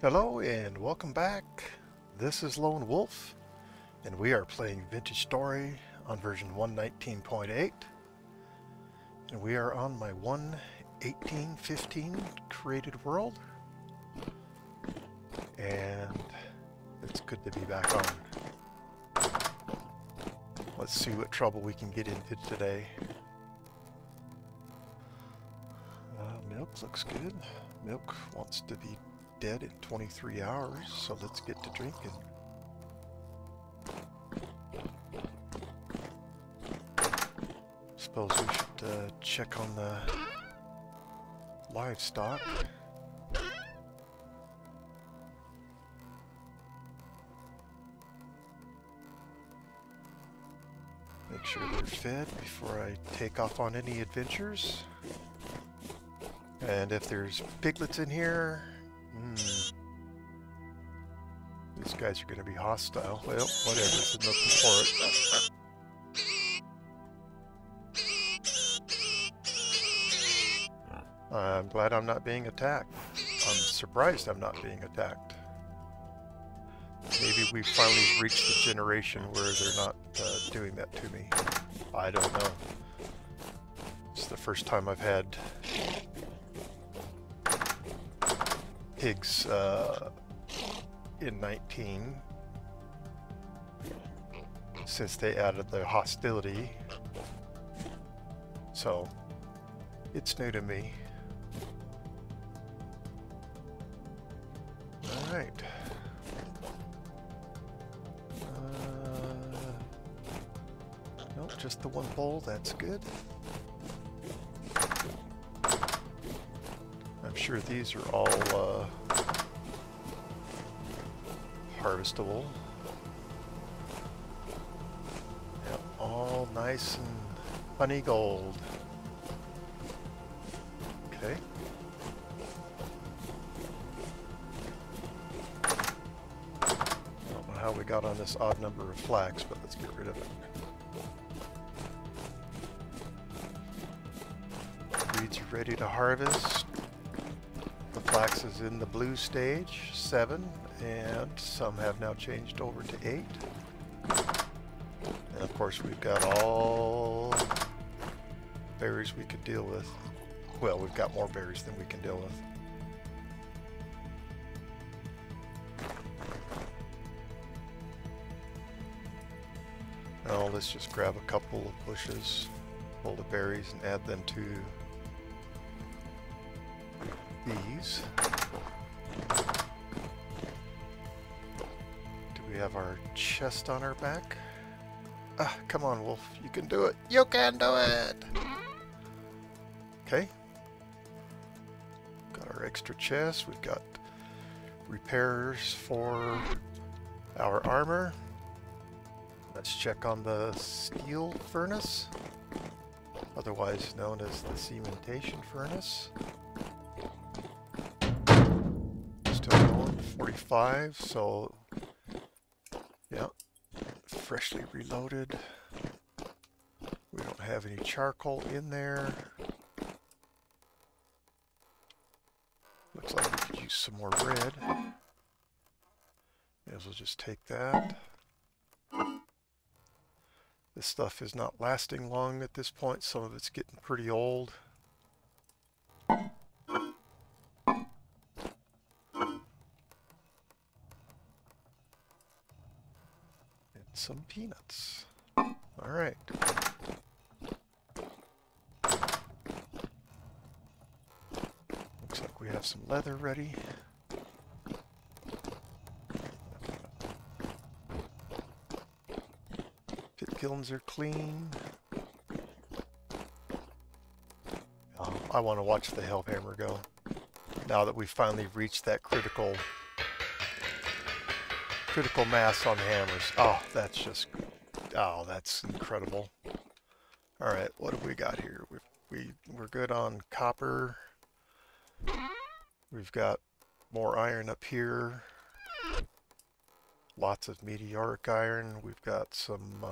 Hello and welcome back. This is Lone Wolf and we are playing Vintage Story on version 1.19.8 and we are on my 1.18.15 created world and it's good to be back on. Let's see what trouble we can get into today. Milk looks good. Milk wants to be dead in 23 hours, so let's get to drinking. Suppose we should check on the livestock. Make sure they're fed before I take off on any adventures. And if there's piglets in here, these guys are going to be hostile. Well, whatever, there's nothing for it. I'm glad I'm not being attacked. I'm surprised I'm not being attacked. Maybe we finally reached the generation where they're not doing that to me. I don't know. It's the first time I've had pigs in 19 since they added the hostility, so it's new to me. All right. Nope, just the one bowl. That's good. I'm sure these are all harvestable. Yep, all nice and honey gold. Okay. I don't know how we got on this odd number of flax, but let's get rid of it. Reeds are ready to harvest. The flax is in the blue stage, 7, and some have now changed over to 8. And of course we've got all berries we could deal with. Well, we've got more berries than we can deal with. Now let's just grab a couple of bushes full of berries and add them to these. Do we have our chest on our back? Ah, come on, Wolf. You can do it. You can do it! Okay. Got our extra chest. We've got repairs for our armor. Let's check on the steel furnace, otherwise known as the cementation furnace. 45, so yeah, freshly reloaded. We don't have any charcoal in there. Looks like we could use some more bread. May as well just take that. This stuff is not lasting long at this point. Some of it's getting pretty old. Some peanuts. All right. Looks like we have some leather ready. Pit kilns are clean. I want to watch the hellhammer go. Now that we've finally reached that critical mass on the hammers. Oh, that's just, oh, that's incredible. All right, what have we got here? We're good on copper. We've got more iron up here. Lots of meteoric iron. We've got some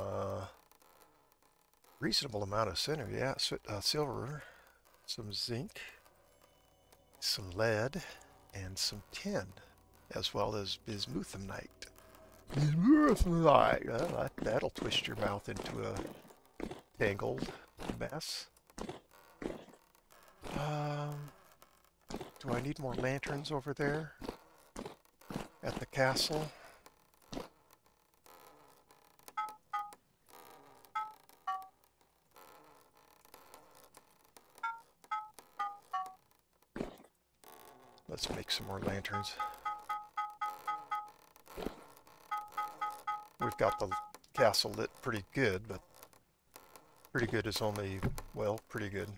reasonable amount of silver, some zinc, some lead, and some tin. as well as bismuthamite. Bismuthamite! That'll twist your mouth into a tangled mess. Do I need more lanterns over there at the castle? Let's make some more lanterns. We've got the castle lit pretty good, but pretty good is only, well, pretty good.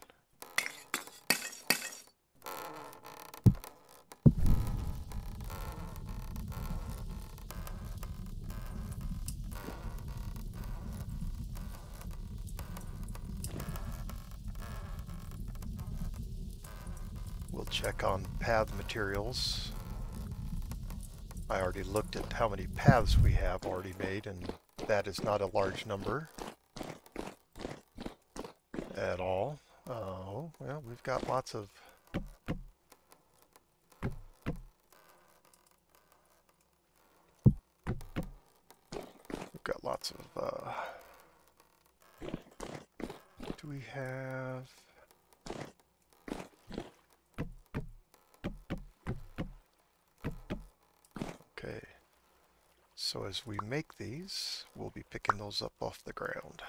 We'll check on path materials. I already looked at how many paths we have already made, and that is not a large number at all. Oh, well, we've got lots of do we have okay, so as we make these, we'll be picking those up off the ground.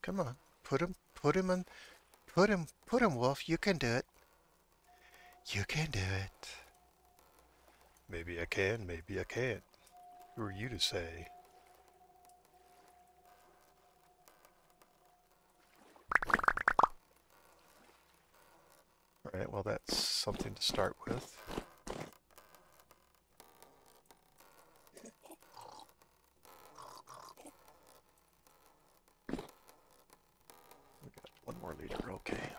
Come on, put him, Wolf, you can do it. You can do it. Maybe I can, maybe I can't. Who are you to say? Alright, well that's something to start with. We got 1 more liter, okay.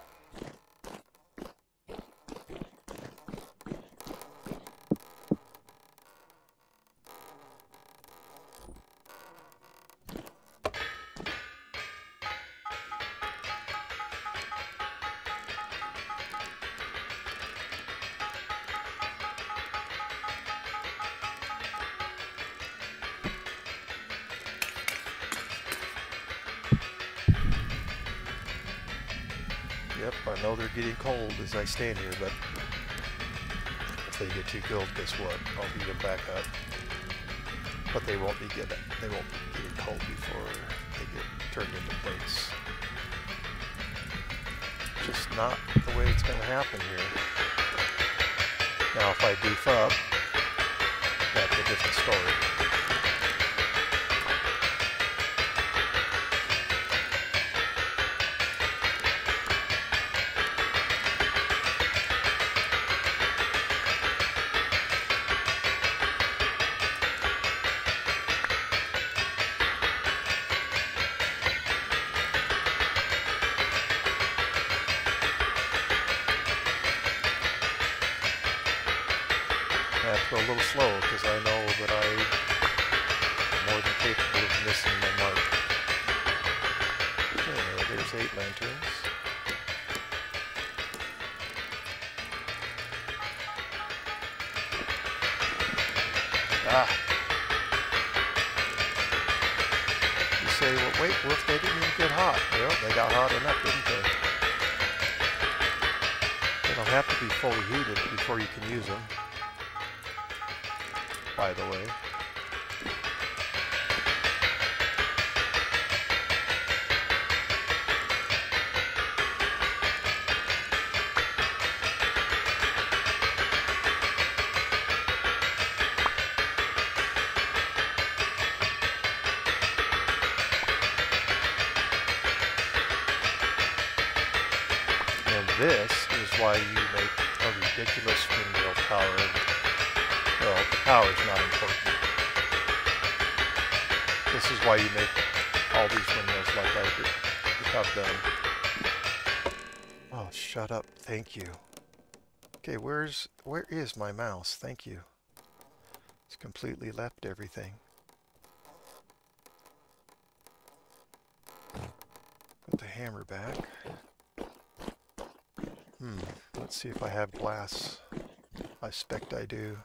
Yep, I know they're getting cold as I stand here, but if they get too cold, guess what? I'll heat them back up. But they won't be getting cold before they get turned into plates. Just not the way it's going to happen here. Now, if I beef up, that's a different story. I have to go a little slow because I know that I'm more than capable of missing my mark. Okay, there's 8 lanterns. Ah! You say, well, wait, Wolf, they didn't even get hot. Well, they got hot enough, didn't they? They don't have to be fully heated before you can use them. By the way. And this is why you make a ridiculous windmill tower. Well, the power is not important. This is why you make all these windmills like I have done. Oh, shut up. Thank you. Okay, where is my mouse? Thank you. It's completely left everything. Put the hammer back. Let's see if I have glass. I expect I do.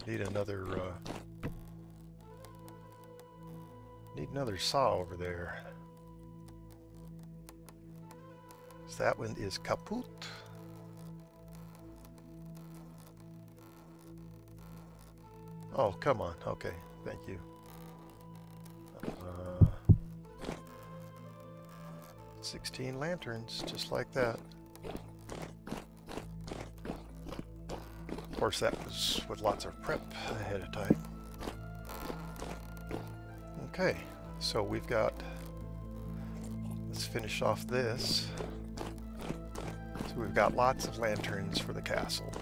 Need another saw over there. So that one is kaput. Oh, come on. Okay, thank you. 16 lanterns, just like that. Of course, that was with lots of prep ahead of time. Okay, so we've got, let's finish off this. So we've got lots of lanterns for the castle.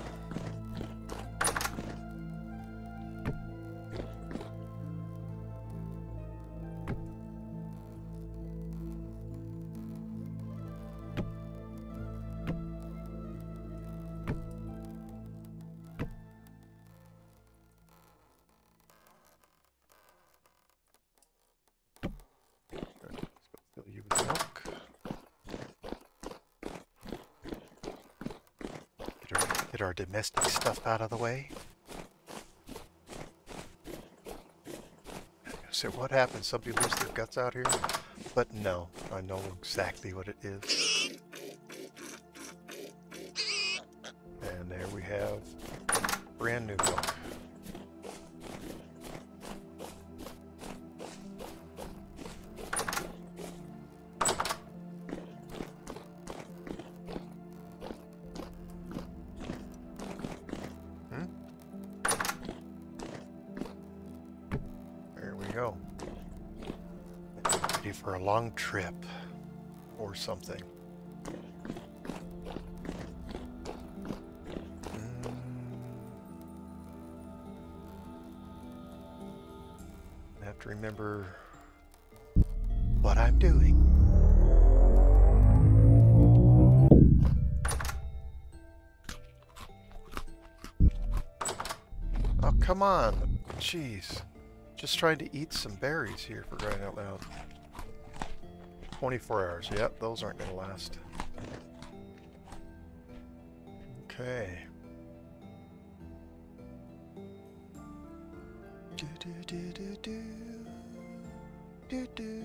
Get our domestic stuff out of the way. So what happens? Somebody lose their guts out here? But no, I know exactly what it is. And there we have brand new milk. Go. Ready for a long trip or something. I have to remember what I'm doing. Oh, come on. Jeez. Just trying to eat some berries here, for crying out loud. 24 hours. Yep, those aren't going to last. Okay. Do do do do do. Do do.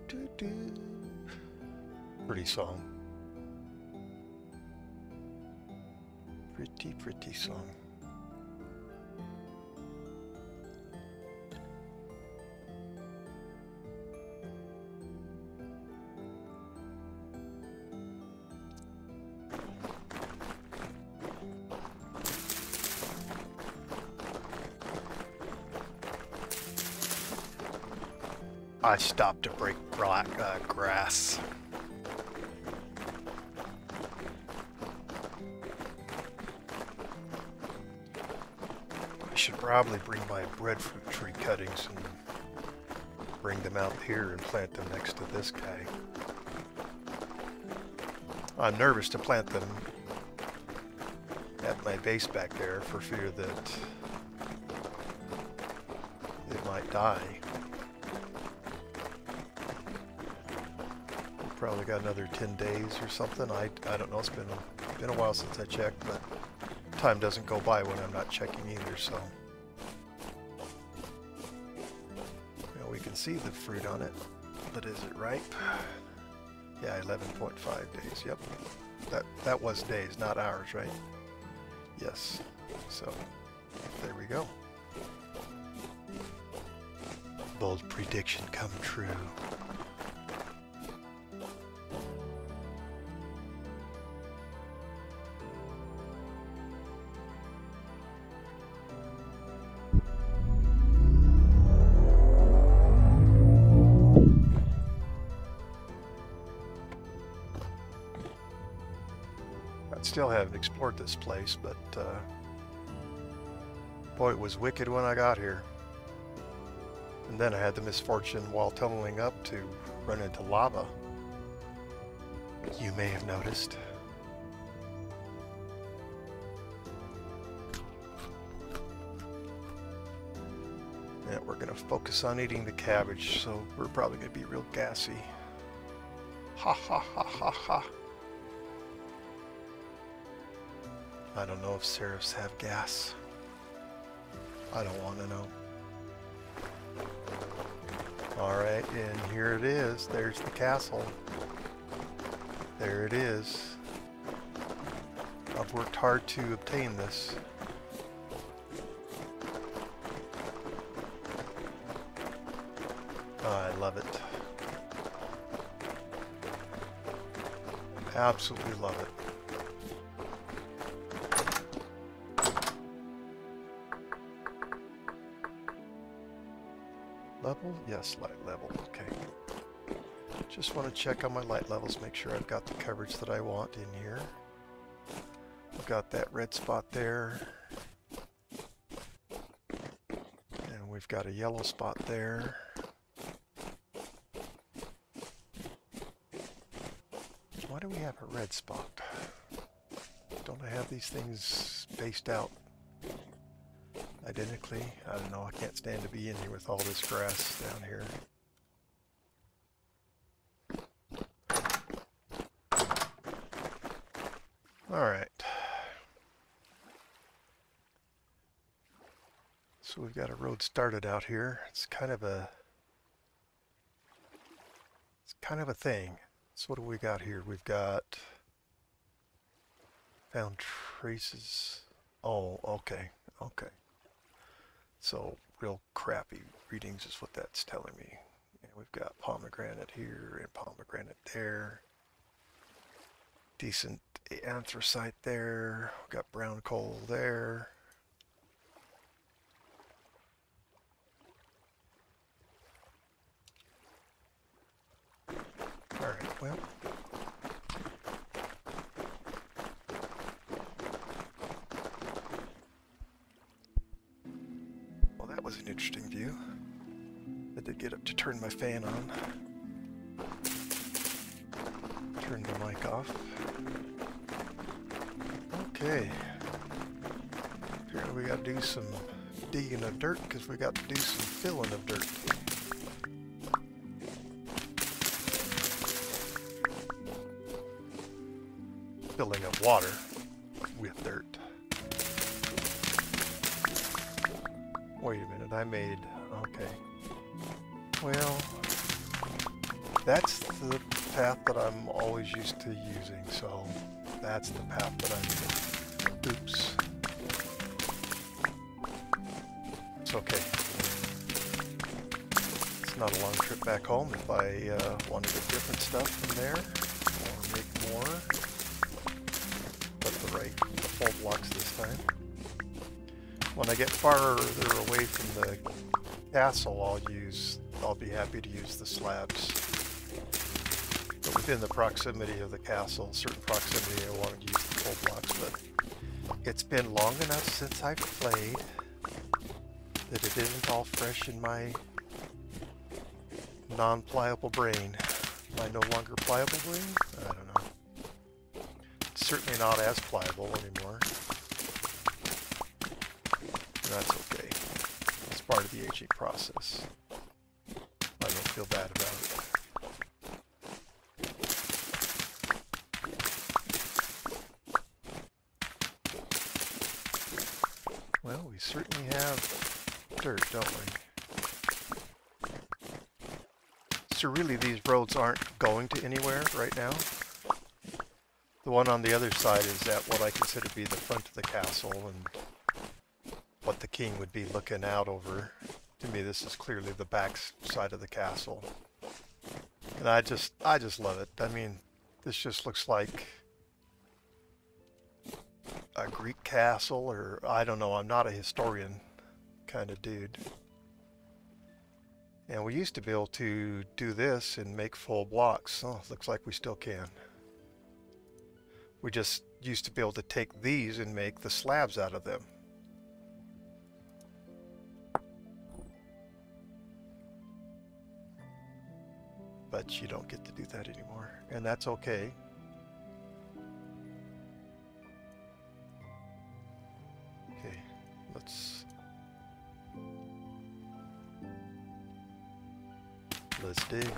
Do do. Pretty song. Pretty, pretty song. I stopped to break grass. I should probably bring my breadfruit tree cuttings and bring them out here and plant them next to this guy. I'm nervous to plant them at my base back there for fear that it might die. Probably got another 10 days or something. I don't know. It's been a while since I checked, but time doesn't go by when I'm not checking either. So we can see the fruit on it, but is it ripe? Yeah, 11.5 days. Yep, that was days, not hours, right? Yes. So there we go. Bold prediction come true. Still haven't explored this place, but boy, it was wicked when I got here. And then I had the misfortune while tunneling up to run into lava. You may have noticed. Yeah, we're going to focus on eating the cabbage, so we're probably going to be real gassy. Ha ha ha ha ha. I don't know if seraphs have gas. I don't want to know. Alright, and here it is. There's the castle. There it is. I've worked hard to obtain this. I love it. Absolutely love it. Level? Yes, light level. Okay. Just want to check on my light levels, make sure I've got the coverage that I want in here. I've got that red spot there. And we've got a yellow spot there. Why do we have a red spot? Don't I have these things spaced out identically? I don't know, I can't stand to be in here with all this grass down here. Alright. So we've got a road started out here. It's kind of a thing. So what do we got here? We've got found traces. Oh, okay. Okay. So real crappy readings is what that's telling me. And we've got pomegranate here and pomegranate there. Decent anthracite there. We've got brown coal there. Alright, well. Well, that was an interesting view. I did get up to turn my fan on. Turn the mic off. Okay. Apparently we got to do some digging of dirt because we got to do some filling of dirt. Filling of water with dirt. Wait a minute, I made... Okay. Well, that's the path that I'm always used to using, so that's the path that I'm using. Oops. It's okay. It's not a long trip back home if I want to get different stuff from there, or make more. But the full blocks this time. When I get farther away from the castle, I'll be happy to use the slabs. But within the proximity of the castle, certain proximity, I want to use the full blocks. But it's been long enough since I've played that it isn't all fresh in my non-pliable brain. Am I no longer pliable brain? I don't know. It's certainly not as pliable anymore. And that's okay. It's part of the aging process. I don't feel bad about it. Well, we certainly have dirt, don't we? So really these roads aren't going to anywhere right now. The one on the other side is at what I consider to be the front of the castle and what the king would be looking out over. To me, this is clearly the back side of the castle. And I just love it. I mean, this just looks like a Greek castle, or I don't know, I'm not a historian kind of dude. And we used to be able to do this and make full blocks. Oh, looks like we still can. We just used to be able to take these and make the slabs out of them. But you don't get to do that anymore, and that's okay. Okay, let's let's dig.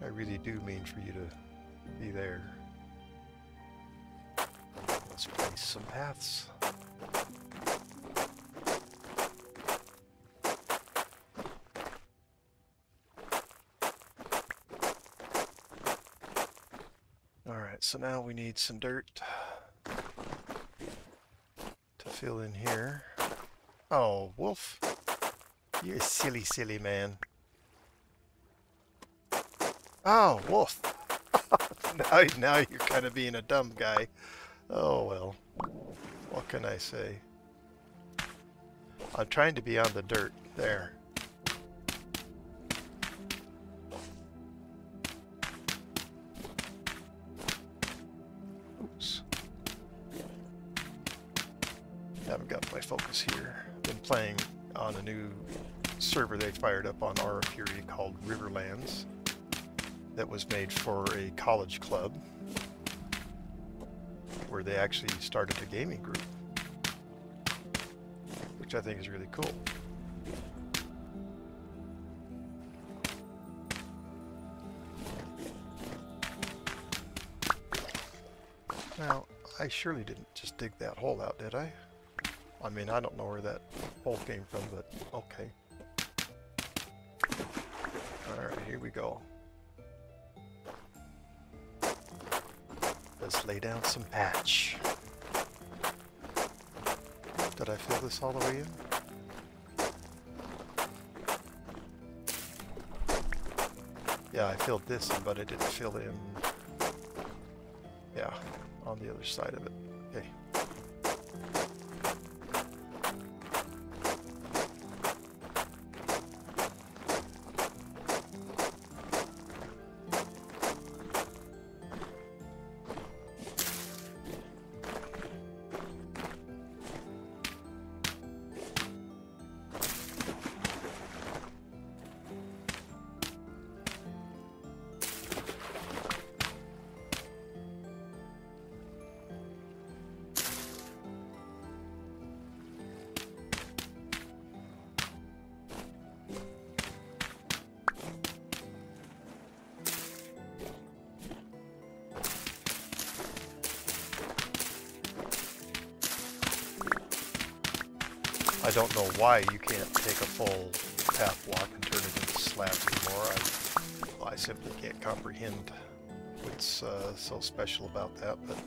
I really do mean for you to be there. Let's place some paths. Alright, so now we need some dirt to fill in here. Oh, Wolf, you're a silly, silly man. Oh, Wolf. now you're kind of being a dumb guy. Oh, well. What can I say? I'm trying to be on the dirt. There. Oops. Haven't got my focus here. Been playing on a new server they fired up on Aura Fury called Riverlands. That was made for a college club where they actually started a gaming group, which I think is really cool. Now, I surely didn't just dig that hole out, did I? I mean, I don't know where that hole came from, but okay. Alright, here we go. Let's lay down some patch. Did I fill this all the way in? Yeah, I filled this in, but I didn't fill in, yeah, on the other side of it. Okay. I don't know why you can't take a full path block and turn it into slabs anymore. I simply can't comprehend what's so special about that, but...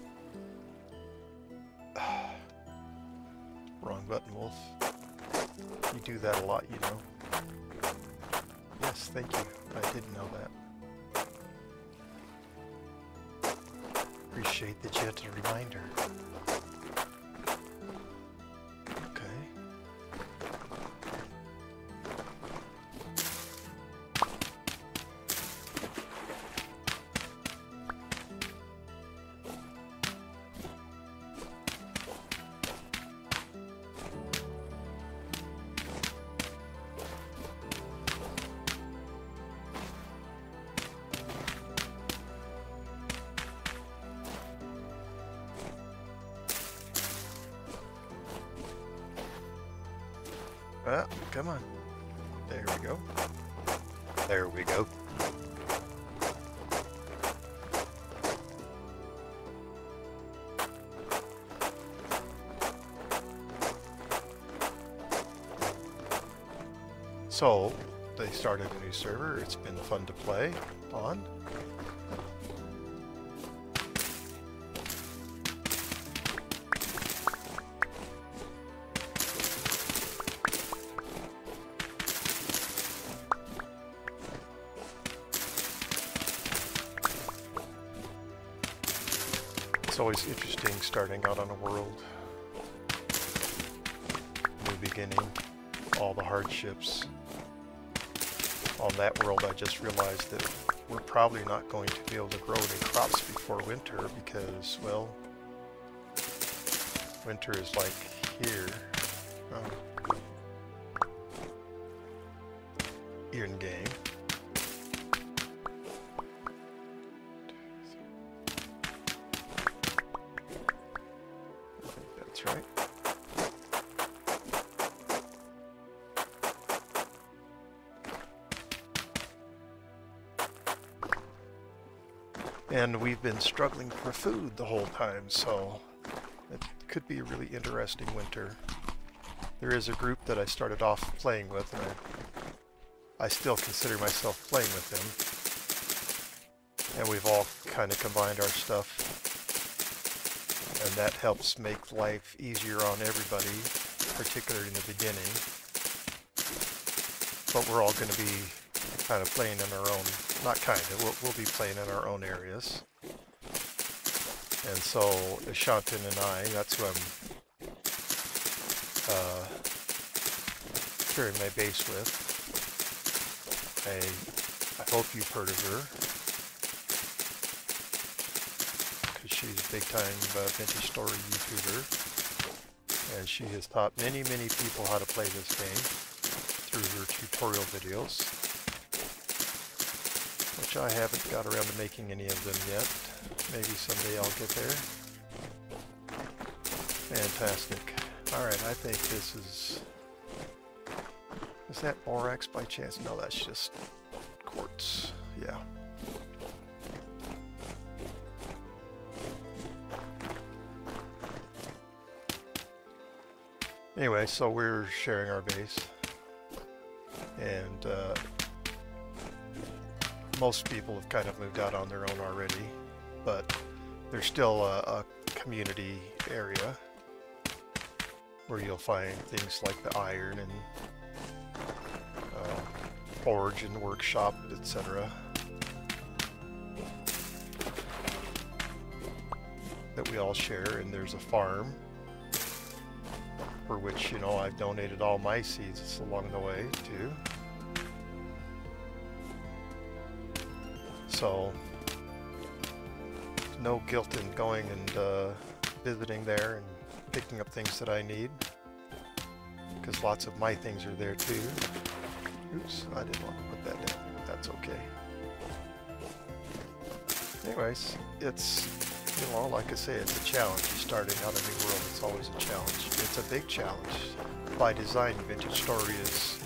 Wrong button, Wolf. You do that a lot, you know. Yes, thank you. I didn't know that. Appreciate the gentle reminder. Ah, come on. There we go. There we go. So, they started a new server. It's been fun to play on. It's always interesting starting out on a world. New beginning, all the hardships. On that world, I just realized that we're probably not going to be able to grow any crops before winter because, well, winter is like here. In game. That's right. And we've been struggling for food the whole time, so it could be a really interesting winter. There is a group that I started off playing with, and I still consider myself playing with them. And we've all kind of combined our stuff, and that helps make life easier on everybody, particularly in the beginning. But we're all going to be kind of playing in our own, not kind of, we'll be playing in our own areas. And so Ashantin and I, that's who I'm sharing my base with. I hope you've heard of her, because she's a big time vintage story YouTuber, and she has taught many people how to play this game through her tutorial videos, which I haven't got around to making any of them yet. Maybe someday I'll get there. Fantastic. Alright, I think this is that borax by chance? No, that's just quartz. Yeah. Anyway, so we're sharing our base, and most people have kind of moved out on their own already, but there's still a community area where you'll find things like the iron and forge and workshop, etc. that we all share, and there's a farm for which, you know, I've donated all my seeds along the way too. So no guilt in going and visiting there and picking up things that I need, because lots of my things are there too. Oops, I didn't want to put that down, but that's okay. Anyways, it's, you know, like I say, it's a challenge. Starting out a new world, it's always a challenge. It's a big challenge. By design, vintage story is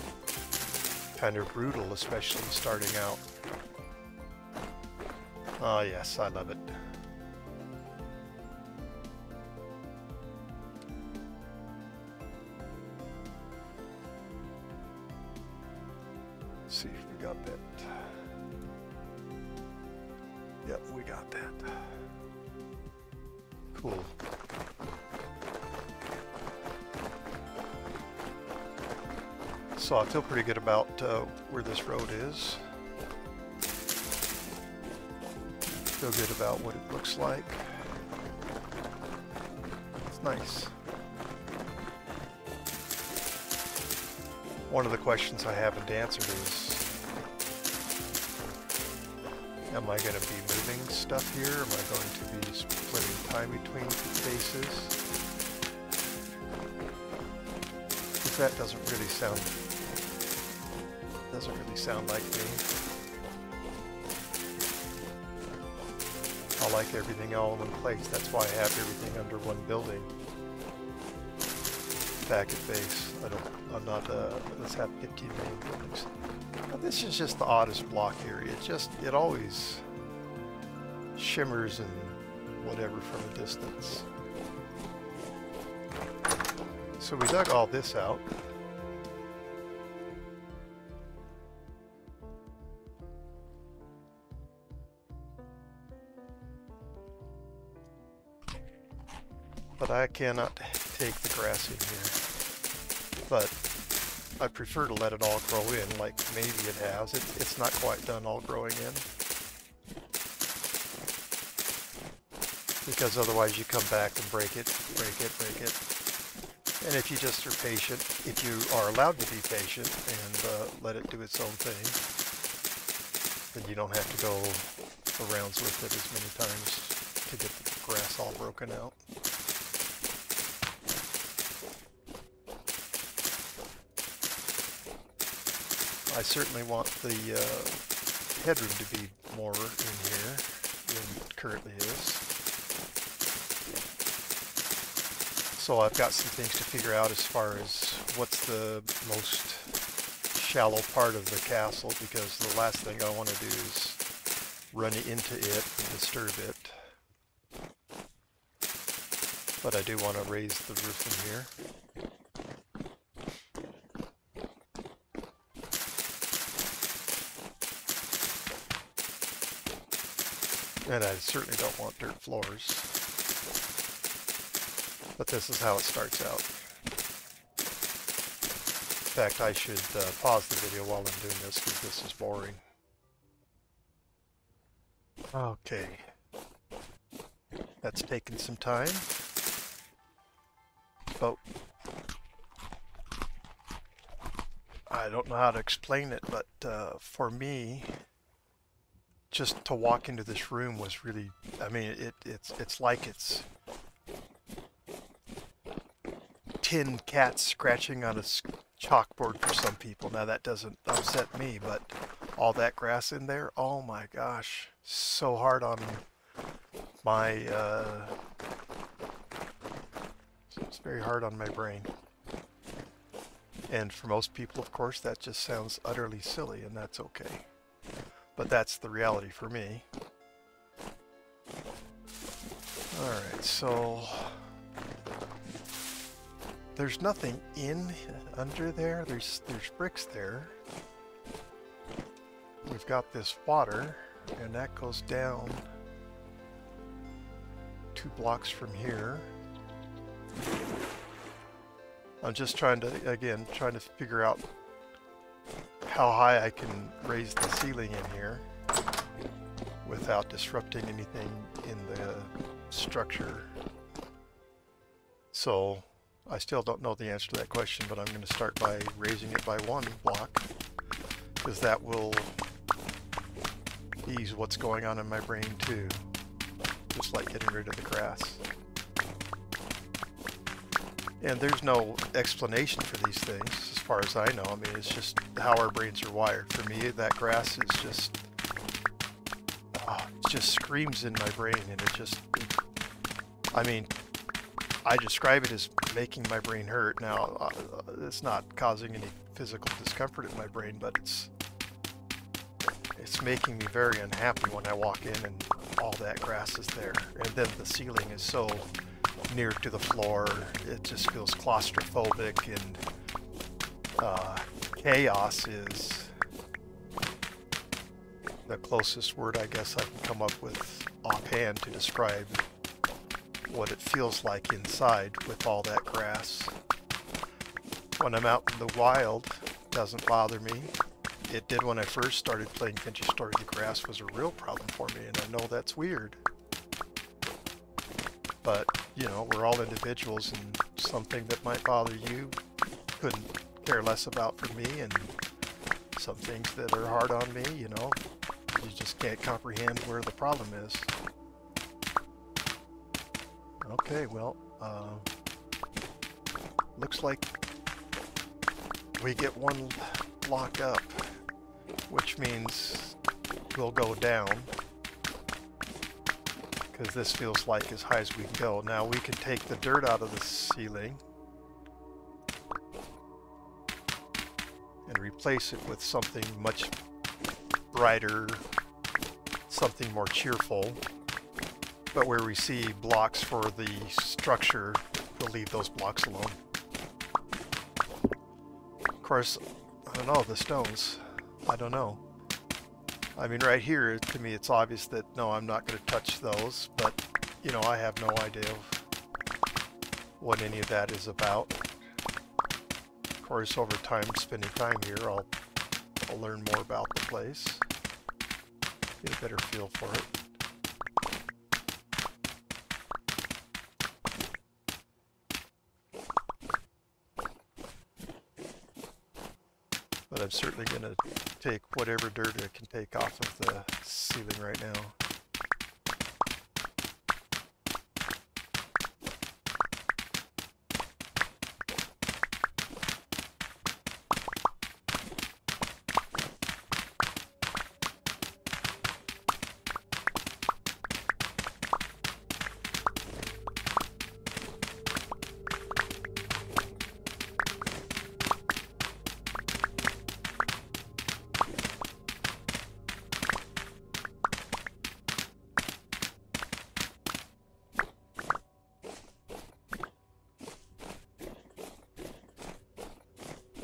kind of brutal, especially starting out. Oh yes, I love it. Let's see if we got that. Yep, we got that. Cool. So I feel pretty good about where this road is. Feel good about what it looks like. It's nice. One of the questions I haven't answered is, am I going to be moving stuff here? Am I going to be splitting time between bases? Because that doesn't really sound like me. I like everything all in one place. That's why I have everything under one building. Back at base. I'm not, let's have 15 main buildings. Now, this is just the oddest block area. It always shimmers and whatever from a distance. So we dug all this out. But I cannot take the grass in here. But I prefer to let it all grow in, like maybe it has. It's not quite done all growing in. Because otherwise you come back and break it. And if you just are patient, if you are allowed to be patient and let it do its own thing, then you don't have to go arounds with it as many times to get the grass all broken out. I certainly want the headroom to be more in here than it currently is. So I've got some things to figure out as far as what's the most shallow part of the castle, because the last thing I want to do is run into it and disturb it. But I do want to raise the roof in here. And I certainly don't want dirt floors. But this is how it starts out. In fact, I should pause the video while I'm doing this because this is boring. Okay. That's taken some time. But I don't know how to explain it, but for me, just to walk into this room was really, I mean, it's like it's 10 cats scratching on a chalkboard for some people. Now that doesn't upset me, but all that grass in there, oh my gosh, so hard on my, it's very hard on my brain. And for most people, of course, that just sounds utterly silly, and that's okay. But that's the reality for me. Alright, so there's nothing under there. There's bricks there. We've got this water, and that goes down 2 blocks from here. I'm just trying to figure out how high I can raise the ceiling in here without disrupting anything in the structure. So I still don't know the answer to that question, but I'm going to start by raising it by 1 block, because that will ease what's going on in my brain too, just like getting rid of the grass. And there's no explanation for these things as far as I know. I mean, it's just how our brains are wired. For me, that grass is just, it just screams in my brain, and I mean, I describe it as making my brain hurt. Now, it's not causing any physical discomfort in my brain, but it's making me very unhappy when I walk in and all that grass is there. And then the ceiling is so near to the floor, it just feels claustrophobic, and chaos is the closest word I guess I can come up with offhand to describe what it feels like inside with all that grass. When I'm out in the wild, it doesn't bother me. It did when I first started playing Vintage Story. The grass was a real problem for me, and I know that's weird. But, you know, we're all individuals, and something that might bother you couldn't care less about for me, and some things that are hard on me, you know, you just can't comprehend where the problem is. Okay, well, looks like we get 1 block up, which means we'll go down, because this feels like as high as we can go. Now we can take the dirt out of the ceiling and replace it with something much brighter, something more cheerful. But where we see blocks for the structure, we'll leave those blocks alone. Of course, I don't know, the stones, I don't know. I mean, right here, to me, it's obvious that, no, I'm not going to touch those, but, you know, I have no idea what any of that is about. Of course, over time, spending time here, I'll learn more about the place, get a better feel for it. But I'm certainly going to take whatever dirt I can take off of the ceiling right now.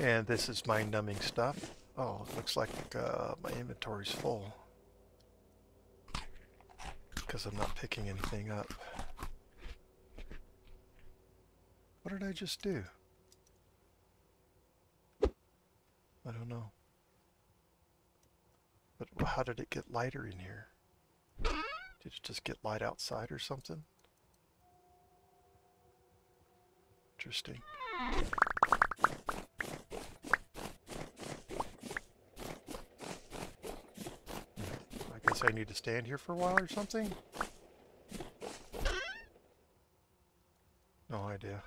And this is my numbing stuff. Oh, it looks like my inventory's full because I'm not picking anything up. What did I just do? I don't know. But how did it get lighter in here? Did it just get light outside or something? Interesting. I guess I need to stand here for a while or something? No idea.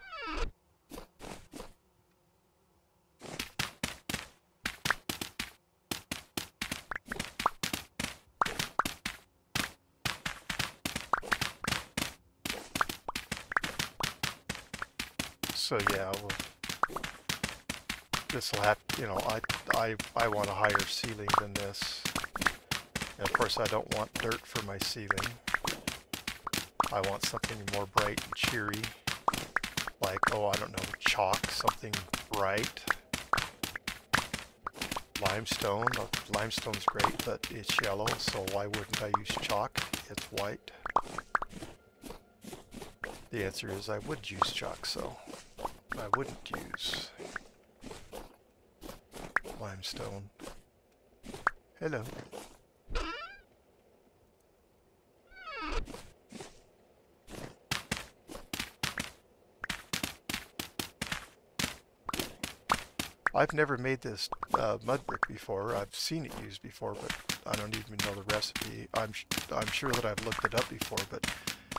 So yeah, well, this will have, you know, I want a higher ceiling than this. And of course I don't want dirt for my ceiling. I want something more bright and cheery. Like, oh, I don't know, chalk, something bright. Limestone. Limestone's great, but it's yellow, so why wouldn't I use chalk? It's white. The answer is I would use chalk, so I wouldn't use limestone. Hello. I've never made this mud brick before. I've seen it used before, but I don't even know the recipe. I'm sure that I've looked it up before, but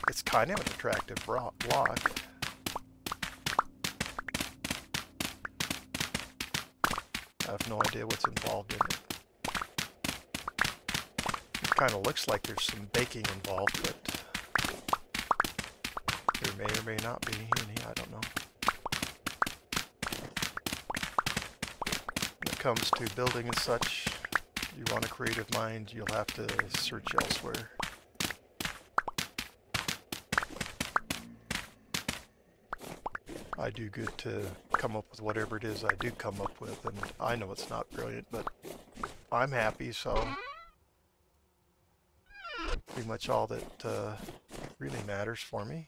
it's kind of an attractive block. I have no idea what's involved in it. It kind of looks like there's some baking involved, but there may or may not be any, I don't know. When it comes to building and such, you want a creative mind, you'll have to search elsewhere. I do good to come up with whatever it is I do come up with, and I know it's not brilliant, but I'm happy, so pretty much all that really matters for me.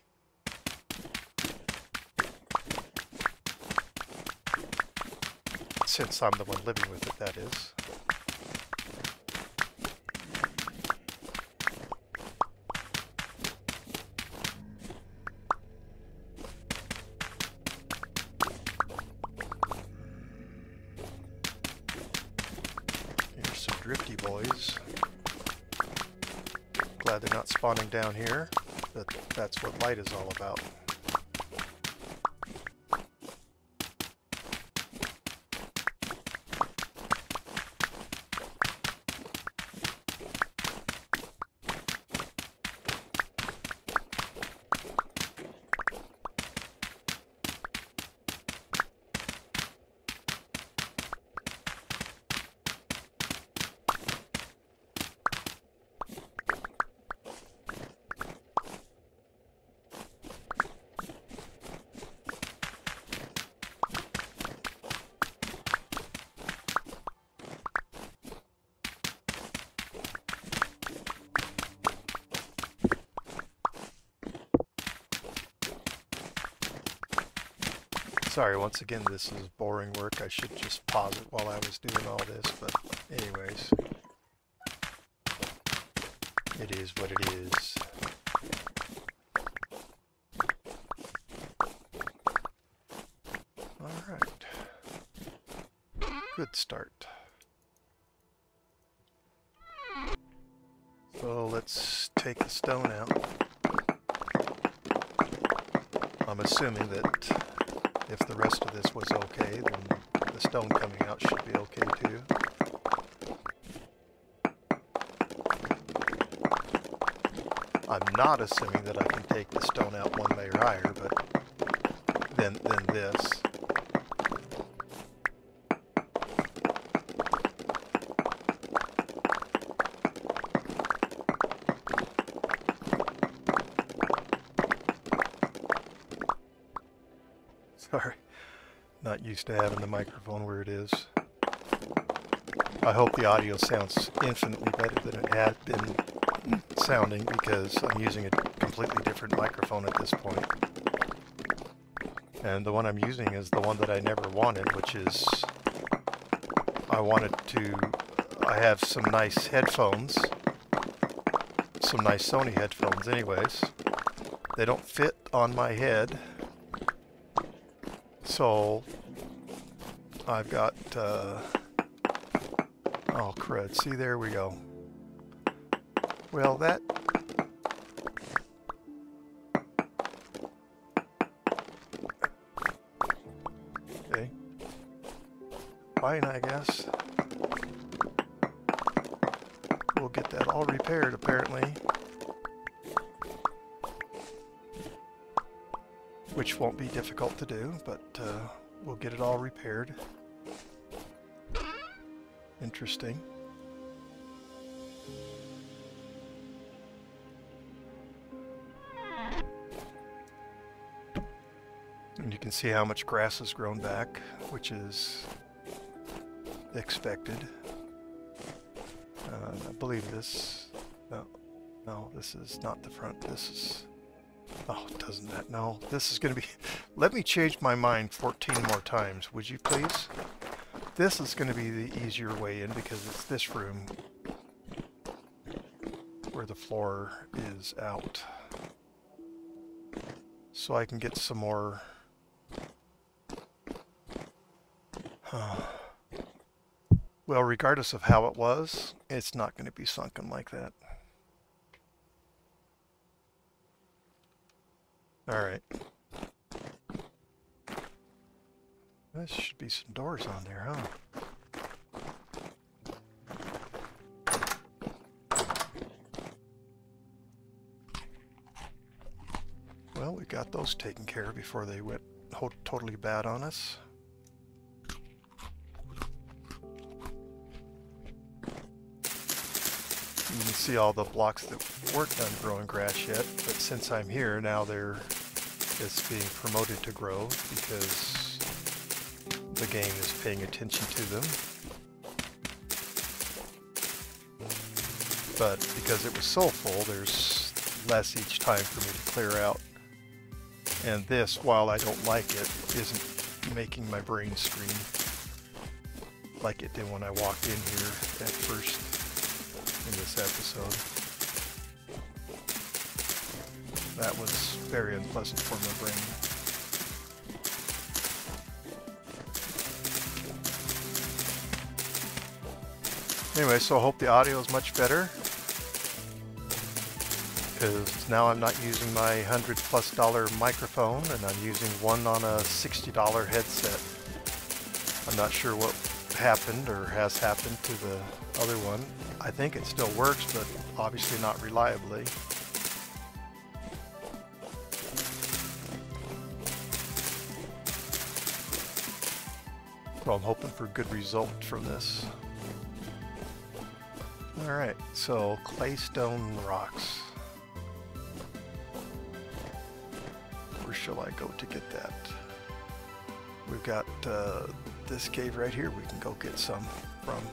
Since I'm the one living with it, that is. Here's some drifty boys. Glad they're not spawning down here, but that's what light is all about. Sorry, once again, this is boring work. I should just pause it while I was doing all this, but anyways. It is what it is. Alright. Good start. So let's take the stone out. I'm assuming that if the rest of this was okay, then the stone coming out should be okay too. I'm not assuming that I can take the stone out one layer higher, but than this. Sorry. Not used to having the microphone where it is. I hope the audio sounds infinitely better than it had been sounding, because I'm using a completely different microphone at this point. And the one I'm using is the one that I never wanted, which is, I have some nice headphones, some nice Sony headphones anyways. They don't fit on my head, so I've got, oh crud, see, there we go. Well, that, okay, fine, I guess. We'll get that all repaired, apparently. Which won't be difficult to do, but we'll get it all repaired. Interesting. And you can see how much grass has grown back, which is expected. I believe this, no, this is not the front, this is, oh, doesn't that, no, this is going to be, let me change my mind 14 more times, would you please? This is going to be the easier way in, because it's this room where the floor is out. So I can get some more, well, regardless of how it was, it's not going to be sunken like that. Alright. There should be some doors on there, huh? Well, we got those taken care of before they went totally bad on us. You can see all the blocks that weren't done growing grass yet, but since I'm here now, it's being promoted to grow because the game is paying attention to them. But because it was so full, there's less each time for me to clear out. And this, while I don't like it, isn't making my brain scream like it did when I walked in here at first in this episode. That was very unpleasant for my brain. Anyway, so I hope the audio is much better, because now I'm not using my $100+ microphone, and I'm using one on a $60 headset. I'm not sure what happened or has happened to the other one. I think it still works, but obviously not reliably. So I'm hoping for a good result from this. Alright, so claystone rocks. Where shall I go to get that? We've got this cave right here we can go get some from.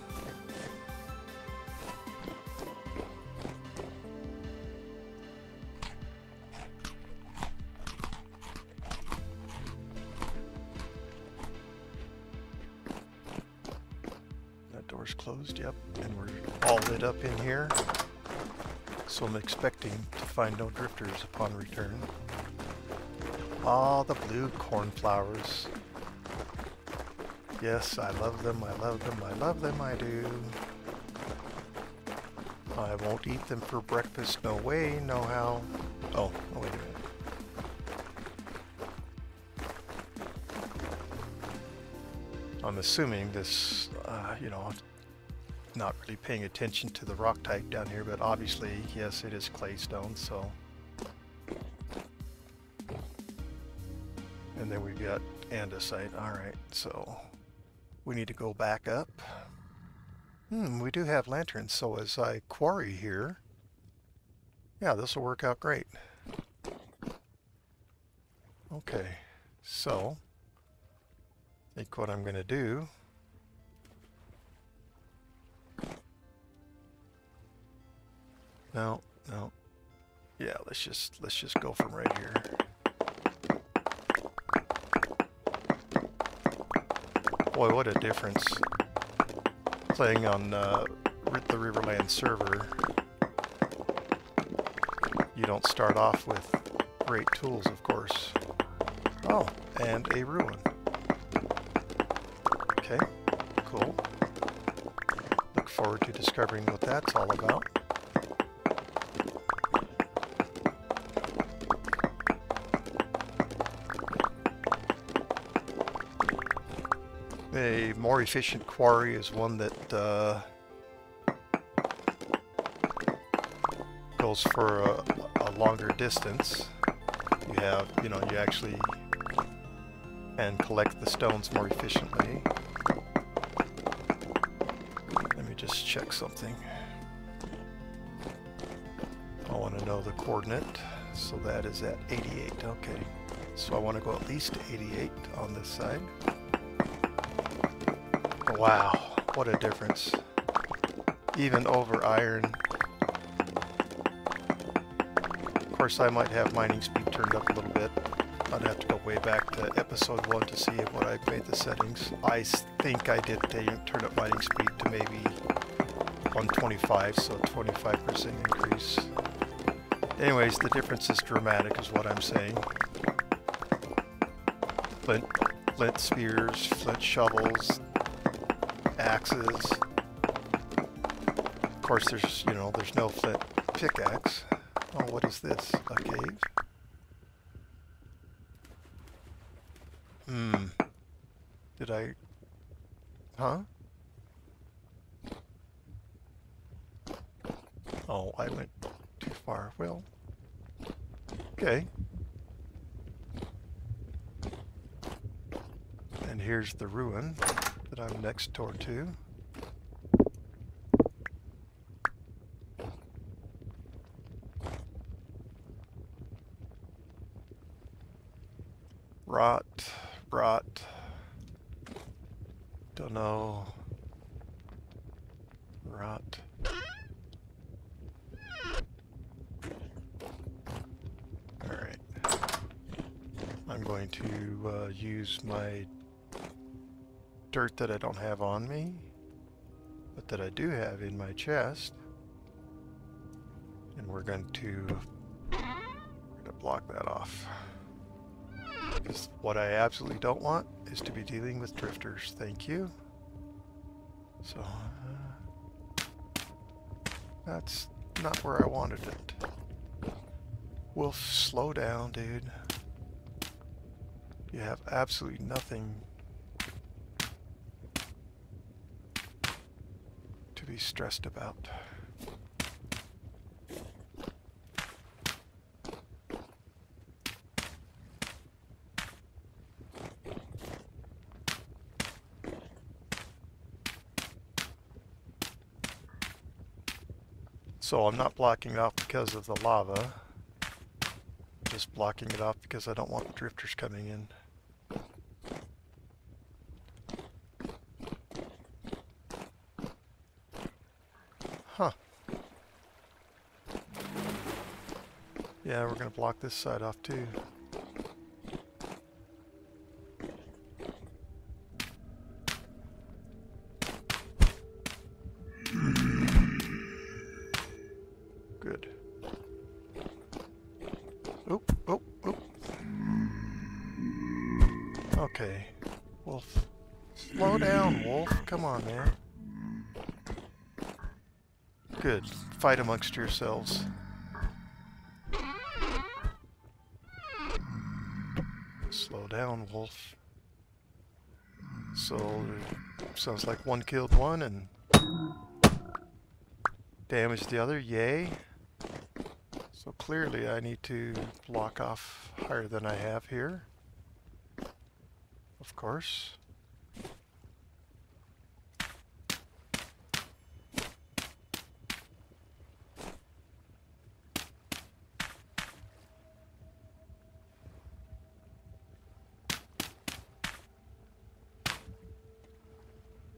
That door's closed, yep, and we're all lit up in here. So I'm expecting to find no drifters upon return. Ah, the blue cornflowers. Yes, I love them, I love them, I love them, I do. I won't eat them for breakfast, no way, no how. Oh, wait a minute. I'm assuming this, you know, not really paying attention to the rock type down here, but obviously, yes, it is claystone, so. And then we've got andesite. Alright, so we need to go back up. We do have lanterns, so as I quarry here, yeah, this will work out great. Okay, so I think what I'm going to do no. Yeah, let's just go from right here. Boy, what a difference playing on the Riverland server. You don't start off with great tools, of course. Oh, and a ruin. Okay, cool. Look forward to discovering what that's all about. A more efficient quarry is one that goes for a longer distance. You have, you actually can collect the stones more efficiently. Let me just check something. I want to know the coordinate. So that is at 88. Okay. So I want to go at least to 88 on this side. Wow, what a difference. Even over iron. Of course, I might have mining speed turned up a little bit. I'd have to go way back to episode 1 to see what I made the settings. I think I did turn up mining speed to maybe 125, so 25% increase. Anyways, the difference is dramatic is what I'm saying. Flint spears, flint shovels, axes. Of course, there's no flint pickaxe. Oh, what is this? A cave? Did I... Huh? Oh, I went too far. Well, okay. And here's the ruin that I'm next door to. Rot. Don't know. Rot. Alright. I'm going to use my dirt that I don't have on me, but that I do have in my chest. And we're going to block that off. Because what I absolutely don't want is to be dealing with drifters. Thank you. So, that's not where I wanted it. Wolf, slow down, dude. You have absolutely nothing to be stressed about. So I'm not blocking it off because of the lava. I'm just blocking it off because I don't want the drifters coming in. Huh. Yeah, we're going to block this side off too. Good. Oop. Okay. Wolf. Slow down, Wolf. Come on, man. Good. Fight amongst yourselves. Slow down, Wolf. So, sounds like one killed one and damaged the other. Yay. So clearly I need to block off higher than I have here. Of course.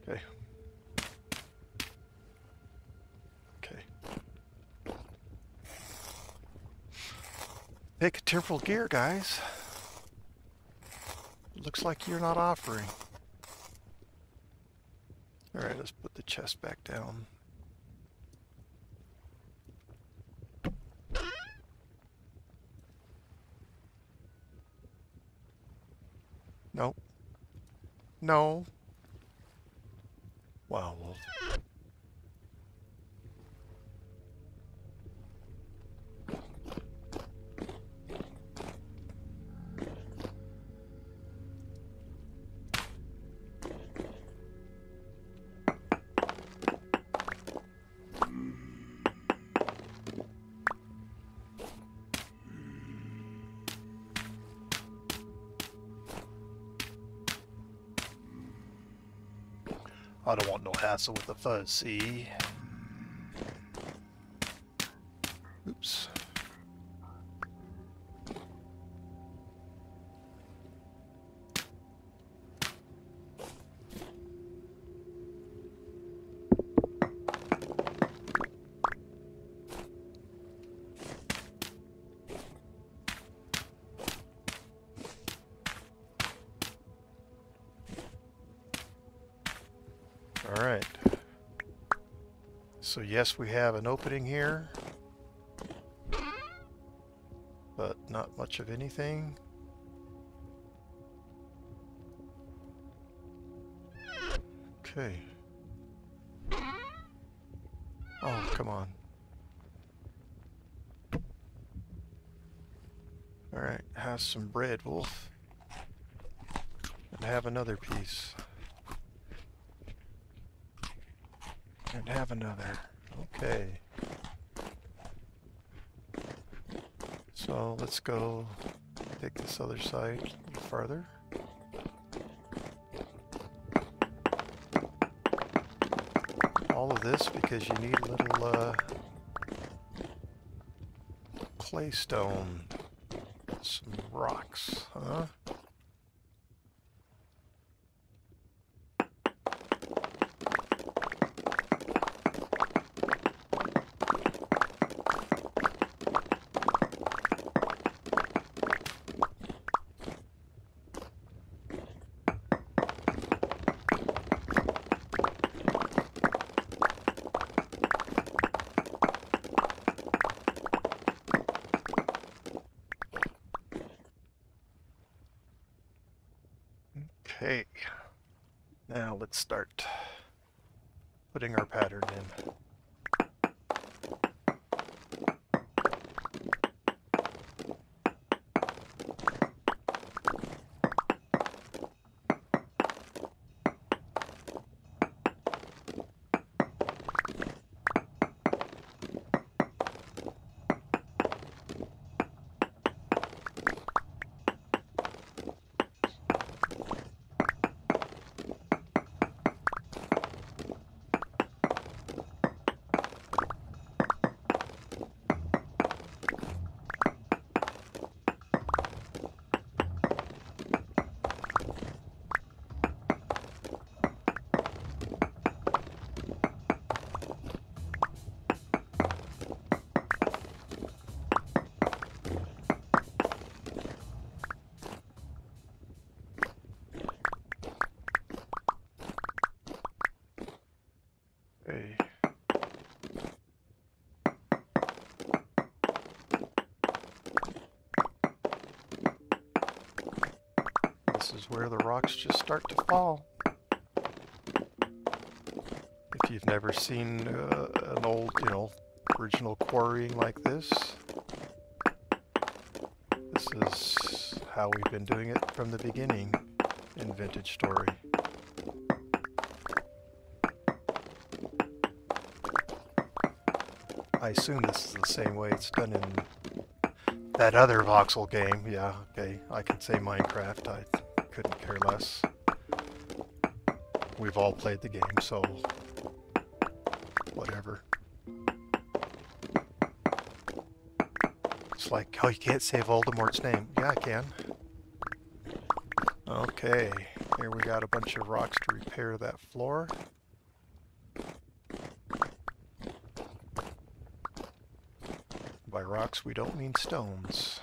Okay. Okay. Pick temporal gear, guys. Looks like you're not offering. Alright, let's put the chest back down. Nope. No. Wow, well. I don't want no hassle with the fuzz, see? Oops. Alright. So yes, we have an opening here, but not much of anything. Okay. Oh, come on. Alright, have some bread, Wolf. And have another piece. And have another. Okay. So let's go take this other side a little farther. All of this because you need a little claystone. Some rocks, huh? Okay, now let's start putting our pattern in. Okay. This is where the rocks just start to fall. If you've never seen an old, original quarrying like this, this is how we've been doing it from the beginning in Vintage Story. I assume this is the same way it's done in that other voxel game. Yeah, okay, I can say Minecraft. I couldn't care less. We've all played the game, so whatever. It's like, oh, you can't say Voldemort's name. Yeah, I can. Okay. Here we got a bunch of rocks to repair that floor. By rocks, we don't mean stones.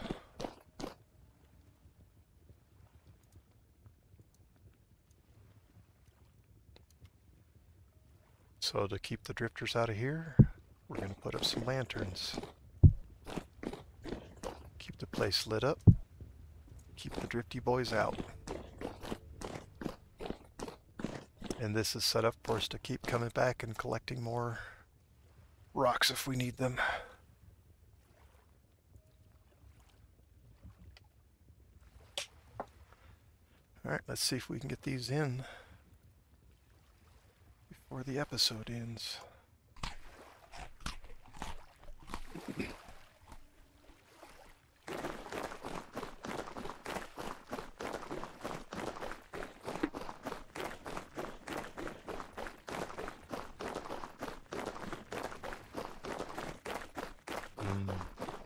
So to keep the drifters out of here, we're going to put up some lanterns. Keep the place lit up. Keep the drifty boys out. And this is set up for us to keep coming back and collecting more rocks if we need them. Alright, let's see if we can get these in before the episode ends.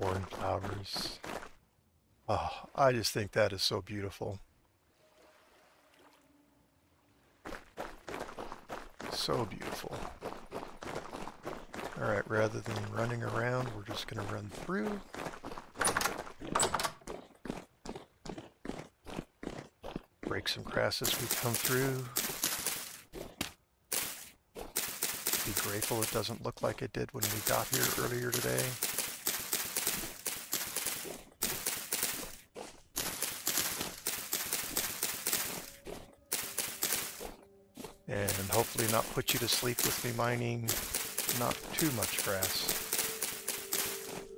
Orange flowers. Oh, I just think that is so beautiful. So beautiful. Alright, rather than running around, we're just going to run through. Break some grass as we come through. Be grateful it doesn't look like it did when we got here earlier today. And hopefully not put you to sleep with me mining not too much grass.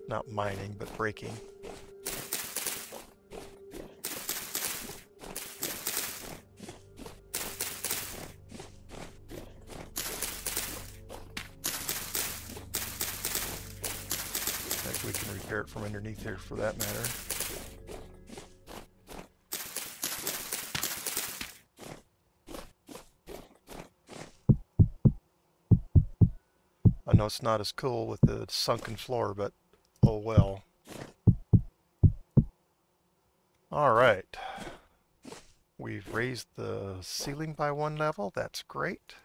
Not mining, but breaking. I think we can repair it from underneath here for that matter. I know it's not as cool with the sunken floor, but oh well. Alright. We've raised the ceiling by 1 level. That's great.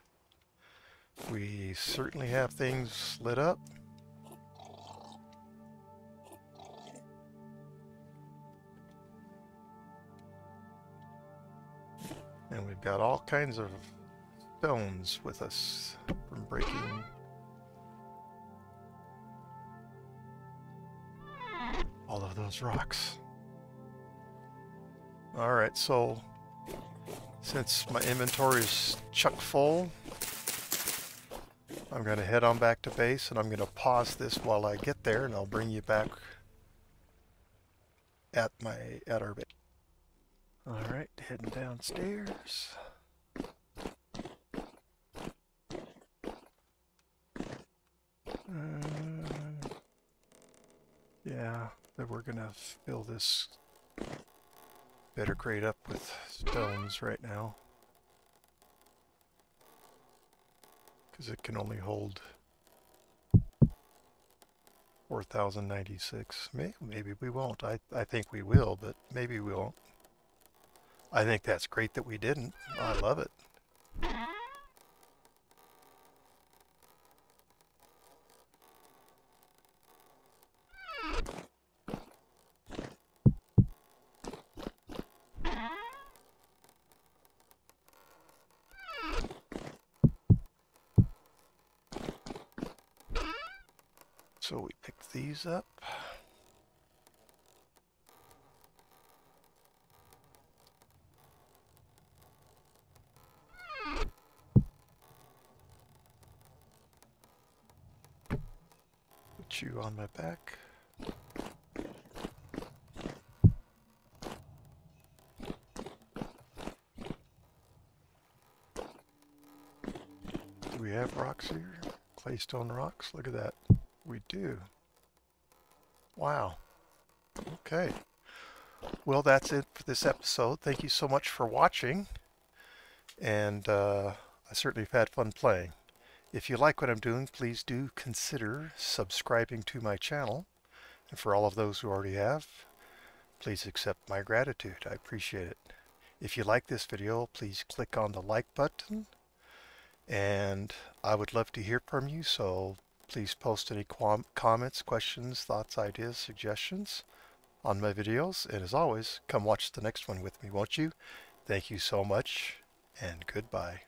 We certainly have things lit up. And we've got all kinds of stones with us from breaking all of those rocks. Alright, so since my inventory is chock full, I'm going to head on back to base, and I'm going to pause this while I get there, and I'll bring you back at our base. Alright, heading downstairs. Yeah, then we're going to fill this better crate up with stones right now, because it can only hold 4,096. Maybe we won't. I think we will, but maybe we won't. I think that's great that we didn't. I love it. So we picked these up. Put you on my back. Do we have rocks here? Claystone rocks? Look at that. We do. Wow. Okay. Well, that's it for this episode. Thank you so much for watching. And I certainly have had fun playing. If you like what I'm doing, please do consider subscribing to my channel. And for all of those who already have, please accept my gratitude. I appreciate it. If you like this video, please click on the like button, and I would love to hear from you, so please post any comments, questions, thoughts, ideas, suggestions on my videos. And as always, come watch the next one with me, won't you? Thank you so much, and goodbye.